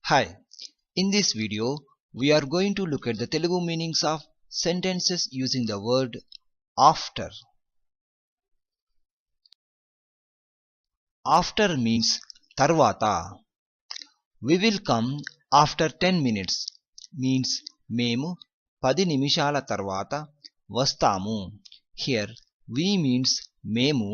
Hi, in this video we are going to look at the Telugu meanings of sentences using the word after. After means tarvata. We will come after 10 minutes means మేము 10 నిమిషాల తర్వాత వస్తాము. Here we means మేము,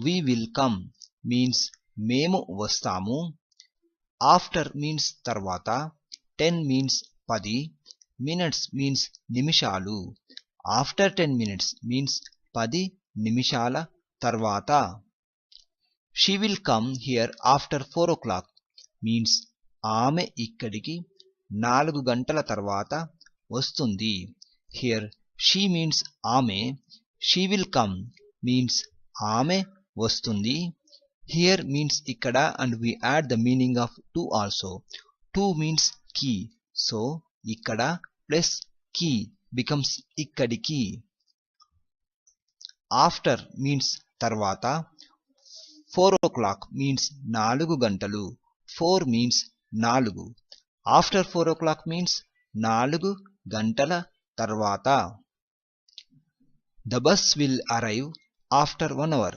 we will come means మేము వస్తాము. After means తర్వాత, 10 means 10, minutes means నిమిషాలు. After 10 minutes means 10 నిమిషాల తర్వాత. She will come here after 4 o'clock means ఆమె ఇక్కడికి 4 గంటల తర్వాత వస్తుంది. Here she means ఆమె, she will come means ఆమె వస్తుంది. Here means ఇక్కడ and we add the meaning of to also. To means key, so ఇక్కడ plus key becomes ఇక్కడికి. After means తర్వాత. 4 o'clock means 4 గంటలు. 4 means 4. After 4 o'clock means 4 గంటల తర్వాత. The bus will arrive after 1 hour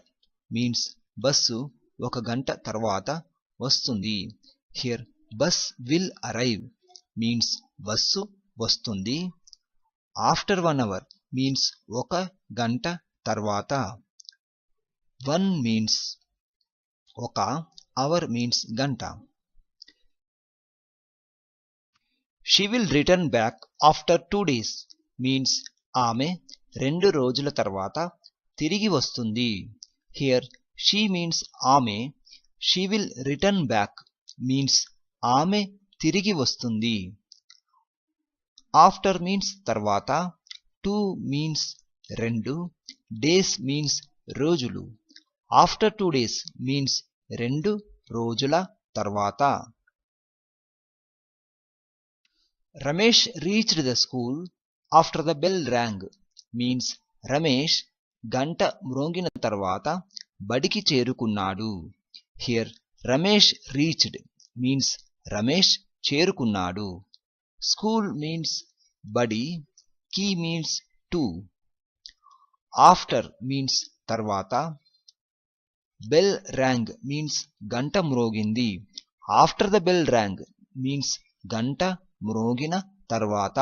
means bus 1 గంట తర్వాత వస్తుంది. Here bus will arrive means bus వస్తుంది. After 1 hour means 1 గంట తర్వాత. 1 means 1, hour means గంట. She will return back after 2 days means ఆమె 2 రోజుల తర్వాత తిరిగి వస్తుంది. Here she means ఆమె, she will return back means ఆమె తిరిగి వస్తుంది. After means తర్వాత, 2 means 2, days means రోజులు. After 2 days means 2 రోజుల తర్వాత. Ramesh reached the school after the bell rang means Ramesh గంట మ్రోగిన తర్వాత బడికి చేరుకున్నాడు. Here Ramesh reached means Ramesh చేరుకున్నాడు. School means బడి, key means to. After means తర్వాత. Bell rang means గంట మ్రోగింది. After the bell rang means గంట మ్రోగిన తర్వాత.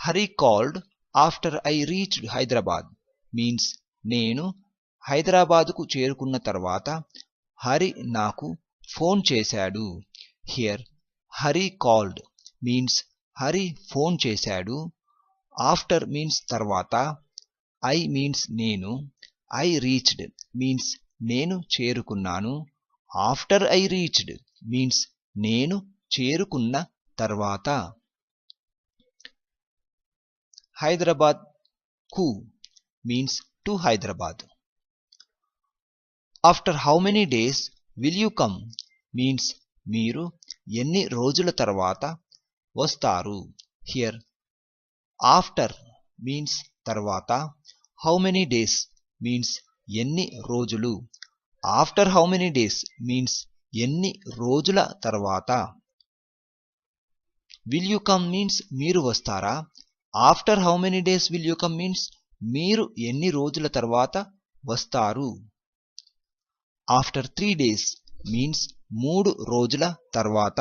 Hari called after I reached Hyderabad means నేను హైదరాబాదుకు చేరుకున్న తర్వాత హరి నాకు ఫోన్ చేశాడు. Here Hari called means Hari phone చేశాడు. After means తర్వాత. I means నేను. I reached means నేను చేరుకున్నాను. After I reached means నేను చేరుకున్న తర్వాత. Hyderabad ku means to Hyderabad. After how many days will you come means మీరు ఎన్ని రోజుల తర్వాత వస్తారు. Here after means తర్వాత. How many days means ఎన్ని రోజులు. After how many days means ఎన్ని రోజుల తర్వాత. Will you come means మీరు వస్తారా. After how many days will you come means మీరు ఎన్ని రోజుల తర్వాత వస్తారు. After 3 days means 3 రోజుల తర్వాత.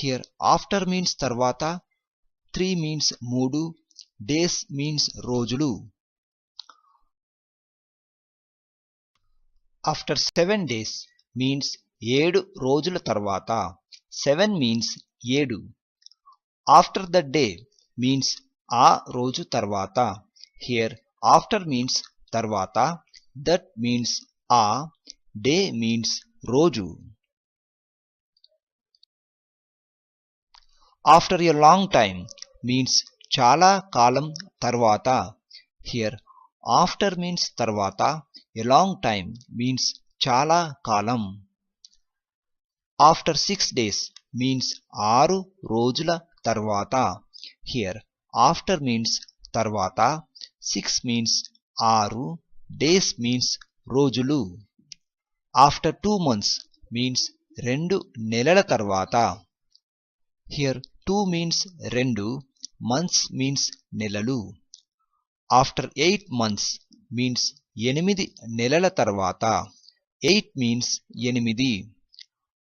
Here after means తర్వాత, 3 means 3, days means రోజులు. After 7 days means 7 రోజుల తర్వాత. 7 means 7. After the day means ఆ రోజు తర్వాత. Here after means తర్వాత, that means ఆ, day means రోజు. After a long time means చాలా కాలం తర్వాత. Here after means తర్వాత, a long time means చాలా కాలం. After 6 days means 6 రోజుల తర్వాత. Here after means తర్వాత, 6 means 6, days means రోజులు. After 2 months మీన్స్ 2 నెలల తర్వాత. హియర్ 2 మీన్స్ 2, మంత్స్ మీన్స్ నెలలు. ఆఫ్టర్ 8 months మీన్స్ 8 నెలల తర్వాత. 8 means 8.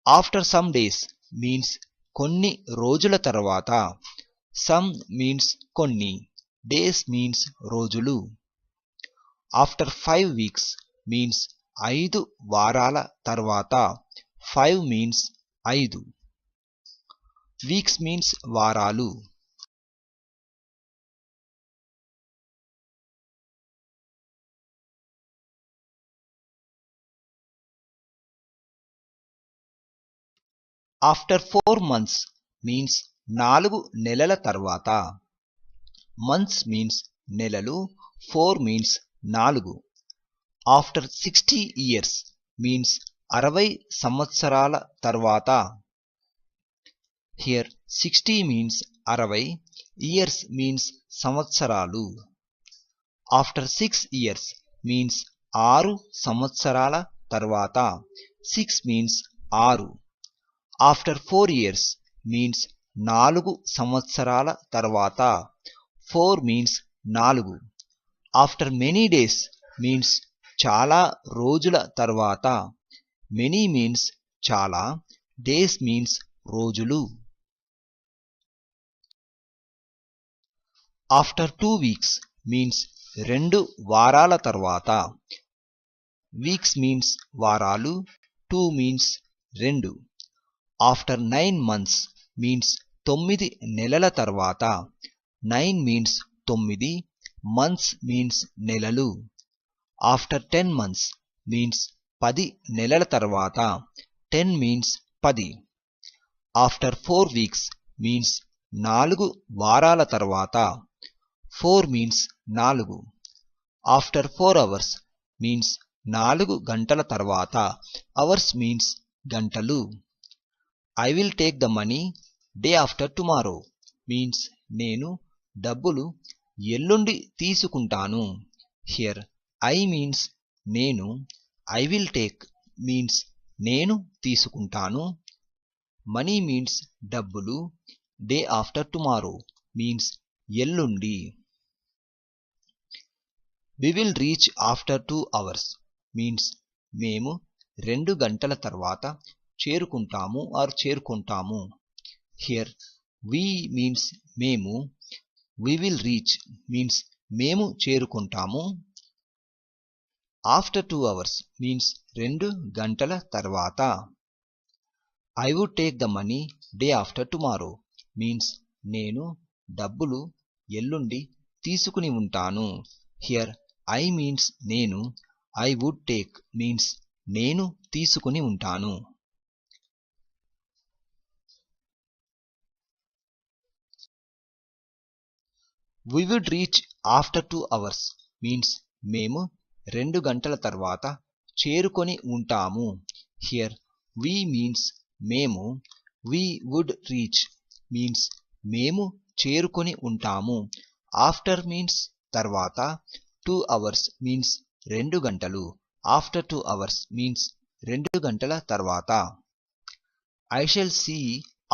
After some days means కొన్ని రోజుల తర్వాత. సమ్ మీన్స్ కొన్ని, డేస్ మీన్స్ రోజులు. ఆఫ్టర్ 5 weeks మీన్స్ 5 వారాల తర్వాత. 5 మీన్స్ 5. వీక్స్ మీన్స్ వారాలు. ఆఫ్టర్ 4 months మీన్స్ 4 నెలల తర్వాత. మంత్స్ మీన్స్ నెలలు, 4 మీన్స్ 4. ఆఫ్టర్ 60 years మీన్స్ 60 సంవత్సరాల తర్వాత. హియర్ 60 మీన్స్ 60, ఇయర్స్ మీన్స్ సంవత్సరాలు. ఆఫ్టర్ 6 years మీన్స్ 6 సంవత్సరాల తర్వాత. 6 మీన్స్ 6. ఆఫ్టర్ 4 years మీన్స్ 4 సంవత్సరాల తర్వాత. 4 means 4. After many days means చాలా రోజుల తర్వాత. మెనీ మీన్స్ చాలా, డేస్ మీన్స్ రోజులు. ఆఫ్టర్ 2 weeks మీన్స్ 2 వారాల తర్వాత. వీక్స్ మీన్స్ వారాలు, 2 మీన్స్ 2. ఆఫ్టర్ 9 months మీన్స్ 9 నెలల తర్వాత. 9 మీన్స్ 9, మంత్స్ మీన్స్ నెలలు. ఆఫ్టర్ 10 months మీన్స్ 10 నెలల తర్వాత. 10 మీన్స్ 10. ఆఫ్టర్ 4 weeks మీన్స్ 4 వారాల తర్వాత. 4 మీన్స్ 4. ఆఫ్టర్ 4 hours మీన్స్ 4 గంటల తర్వాత. అవర్స్ మీన్స్ గంటలు. I will take the money day after tomorrow means నేను డబ్బులు ఎల్లుండి తీసుకుంటాను. హియర్ ఐ మీన్స్ నేను, ఐ విల్ టేక్ మీన్స్ నేను తీసుకుంటాను. మనీ మీన్స్ డబ్బులు, డే ఆఫ్టర్ టుమారో మీన్స్ ఎల్లుండి. We will reach after 2 hours means మేము 2 గంటల తర్వాత చేరుకుంటాము ఆర్ చేరుకుంటాము. హియర్ వి మీన్స్ మేము, వి విల్ రీచ్ మీన్స్ మేము చేరుకుంటాము. ఆఫ్టర్ 2 hours మీన్స్ 2 గంటల తర్వాత. I would take the money day after tomorrow means నేను డబ్బులు ఎల్లుండి తీసుకుని ఉంటాను. హియర్ ఐ మీన్స్ నేను, ఐ వుడ్ టేక్ మీన్స్ నేను తీసుకుని ఉంటాను. We would reach after 2 hours means మేము 2 గంటల తర్వాత చేరుకొని ఉంటాము. హియర్ వి మీన్స్ మేము, వి వుడ్ రీచ్ మీన్స్ మేము చేరుకొని ఉంటాము. ఆఫ్టర్ మీన్స్ తర్వాత, 2 hours మీన్స్ 2 గంటలు. ఆఫ్టర్ 2 hours మీన్స్ 2 గంటల తర్వాత. I shall see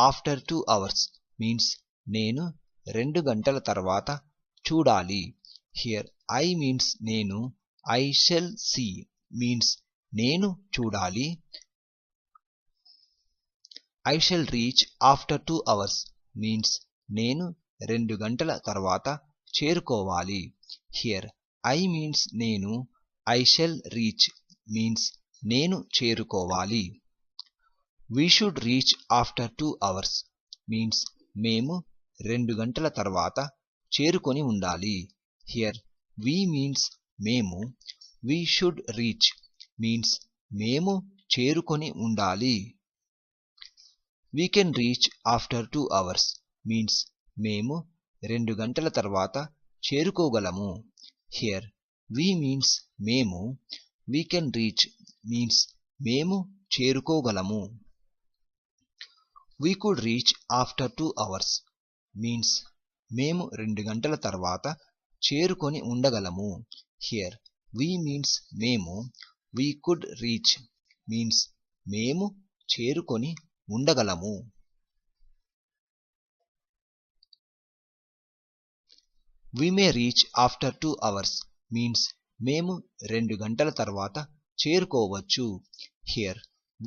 after 2 hours means నేను 2 గంటల తర్వాత చూడాలి. హియర్ ఐ మీన్స్ నేను, ఐ షల్ సీ మీన్స్ నేను చూడాలి. I shall reach after 2 hours means నేను 2 గంటల తర్వాత చేరుకోవాలి. హియర్ ఐ మీన్స్ నేను, ఐ షల్ రీచ్ మీన్స్ నేను చేరుకోవాలి. We should reach after 2 hours means మేము 2 గంటల తర్వాత చేరుకొని ఉండాలి. హియర్ వి మీన్స్ మేము, వి షుడ్ రీచ్ మీన్స్ మేము చేరుకొని ఉండాలి. We can reach after 2 hours means మేము 2 గంటల తర్వాత చేరుకోగలము. హియర్ వి మీన్స్ మేము, వీ కెన్ రీచ్ మీన్స్ మేము చేరుకోగలము. We could reach after 2 hours means మేము 2 గంటల తర్వాత చేరుకొని ఉండగలము. హియర్ వి మీన్స్ మేము, వీ కుడ్ రీచ్ మీన్స్ మేము చేరుకొని ఉండగలము. We may reach after 2 hours means మేము 2 గంటల తర్వాత చేరుకోవచ్చు. Here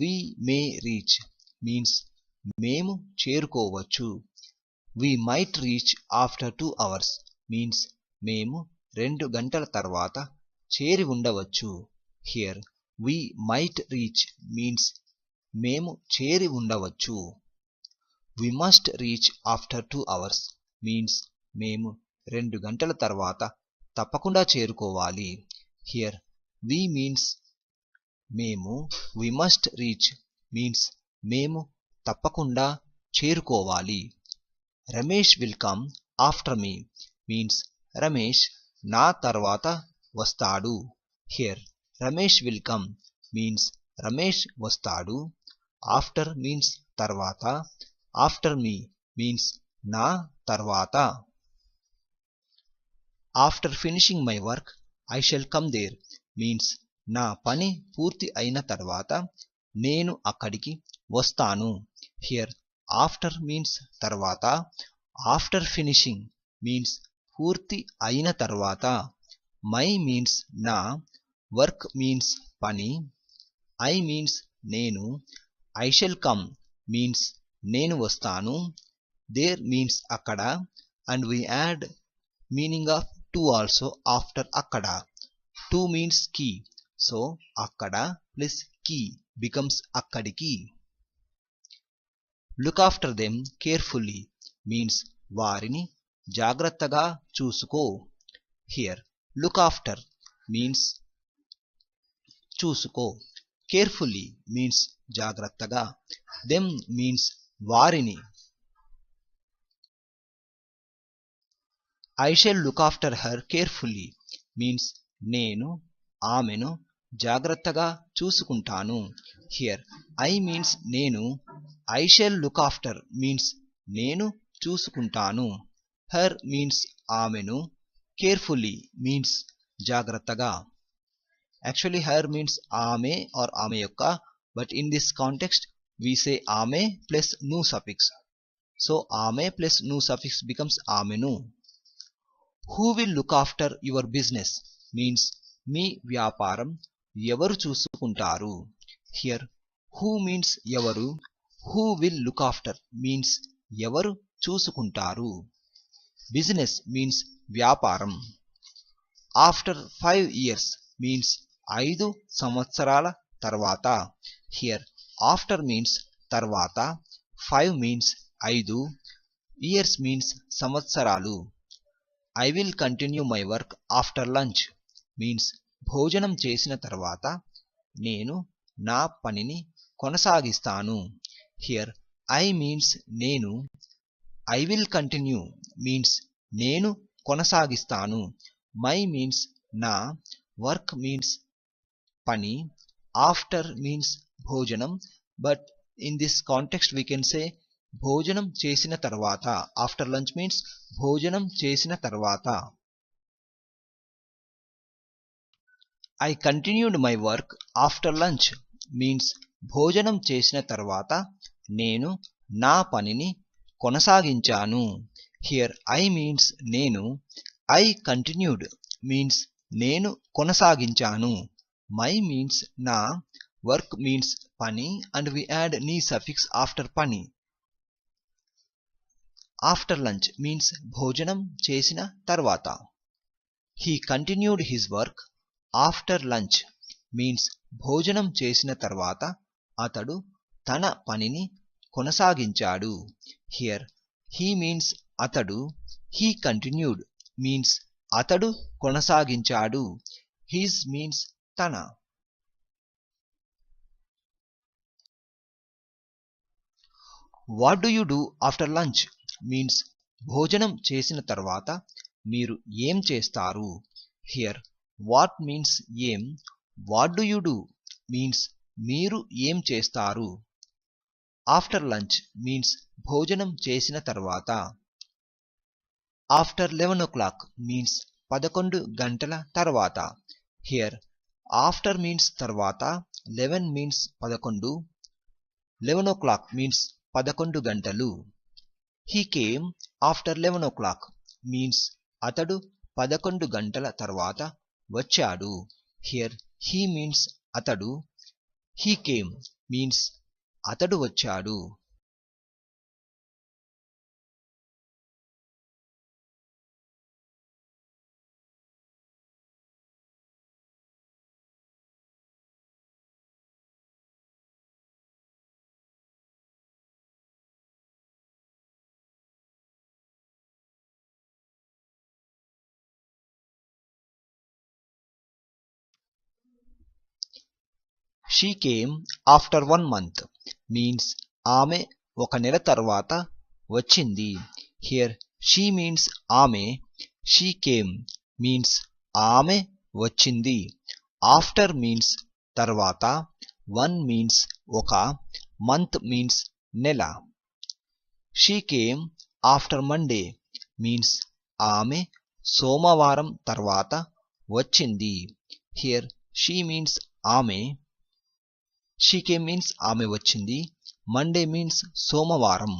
we may reach means మేము చేరుకోవచ్చు. We might reach after 2 hours means మేము 2 గంటల తర్వాత చేరి ఉండవచ్చు. Here we might reach means మేము చేరి ఉండవచ్చు. We must reach after 2 hours means మేము 2 గంటల తర్వాత తప్పకుండా చేరుకోవాలి. Here we means మేము, we must reach means మేము తప్పకుండా చేరుకోవాలి. Ramesh will come after me means Ramesh నా తర్వాత వస్తాడు. Here Ramesh will come means Ramesh వస్తాడు. After means తర్వాత. After me means నా తర్వాత. After finishing my work, I shall come there means నా పని పూర్తి అయిన తర్వాత నేను అక్కడికి వస్తాను. Here after means తర్వాత. After finishing means పూర్తి అయిన తర్వాత. My means నా. Work means పని. I means నేను. I shall come means నేను వస్తాను. There means అక్కడ. And we add meaning of to also after అక్కడ. To means key. So అక్కడ plus key becomes అక్కడికి. Look after them carefully means వారిని జాగ్రత్తగా చూసుకో. Here look after means చూసుకో. Carefully means జాగ్రత్తగా. Them means వారిని. I shall look after her carefully means నేను ఆమెను జాగ్రత్తగా చూసుకుంటాను. Here I means నేను. I shall look after means నేను చూసుకుంటాను. Her means ఆమెను. Carefully means జాగ్రత్తగా. Actually her means ఆమె or ఆమె యొక్క, but in this context we say ఆమె plus nu suffix. So ఆమె plus nu suffix becomes ఆమెను. Who will look after your business means మీ వ్యాపారం ఎవరు చూసుకుంటారు. Here who means ఎవరు. Who will look after means ఎవరు చూసుకుంటారు. Business means వ్యాపారం. After 5 years means 5 సంవత్సరాల తర్వాత. Here after means తర్వాత. 5 means 5. Years means సంవత్సరాలు. I will continue my work after lunch means భోజనం చేసిన తర్వాత నేను నా పనిని కొనసాగిస్తాను. Here I means నేను. I will continue means నేను కొనసాగిస్తాను. My means నా. Work means పని. After means భోజనం, but in this context we can say భోజనం చేసిన తర్వాత. After lunch means భోజనం చేసిన తర్వాత. I continued my work after lunch means భోజనం చేసిన తర్వాత నేను నా పనిని కొనసాగించాను. Here I means నేను. I continued means నేను కొనసాగించాను. My means నా. Work means పని and we add ni suffix after పని. After lunch means భోజనం చేసిన తర్వాత. He continued his work after lunch means భోజనం చేసిన తర్వాత అతడు తన పనిని కొనసాగించాడు. Here he means అతడు. He continued means అతడు కొనసాగించాడు. His means తన. What do you do after lunch means భోజనం చేసిన తర్వాత మీరు ఏం చేస్తారు. Here what means ఏం. What do you do means మీరు ఏం చేస్తారు. After lunch means భోజనం చేసిన తర్వాత. After 11 o'clock means 11 గంటల తర్వాత. Here after means తర్వాత. 11 means 11. 11 o'clock means 11 గంటలు. He came after 11 o'clock means అతడు 11 గంటల తర్వాత వచ్చాడు. Here he means అతడు, he came means అతడు వచ్చాడు. She came after 1 month means ఆమె ఒక నెల తర్వాత వచ్చింది. Here she means ఆమె, she came means ఆమె వచ్చింది. After means తర్వాత, 1 means ఒక, month means నెల. She came after Monday means ఆమె సోమవారం తర్వాత వచ్చింది. Here she means ఆమె, she came means ఆమె వచ్చింది. Monday means సోమవారం.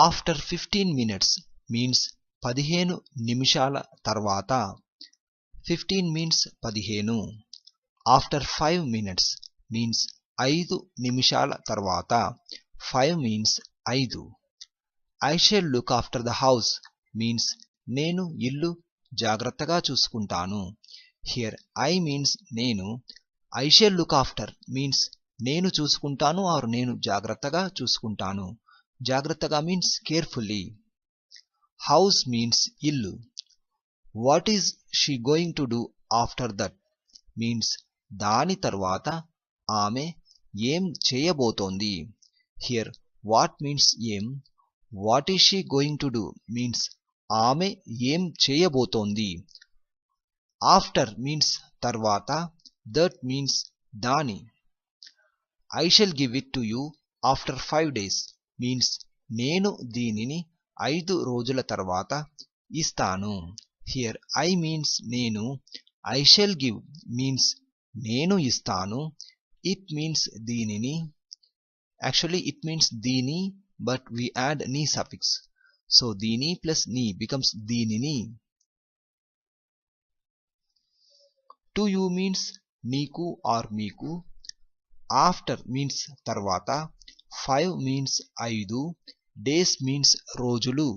After 15 minutes means 15 నిమిషాల తర్వాత. 15 means 15. After 5 minutes means 5 నిమిషాల తర్వాత. 5 means 5. I shall look after the house means నేను ఇల్లు జాగ్రత్తగా చూసుకుంటాను. Here I means నేను, I shall look after means నేను చూసుకుంటాను or నేను జాగ్రత్తగా చూసుకుంటాను. జాగ్రత్తగా means carefully. House means ఇల్లు. What is she going to do after that means దాని తర్వాత ఆమె ఏం చేయబోతోంది. Here what means ఏం, what is she going to do means ఆమె ఏం చేయబోతోంది. After means తర్వాత, that means దాని. I shall give it to you after 5 days means నేను దీనిని 5 రోజుల తర్వాత ఇస్తాను. Here I means నేను, I shall give means నేను ఇస్తాను, it means దీనిని. Actually it means దీని but we add ni suffix. So దీని plus ni becomes దీనిని. To you means నీకు or మీకు. After means తర్వాత. 5 means 5. Days means రోజులు.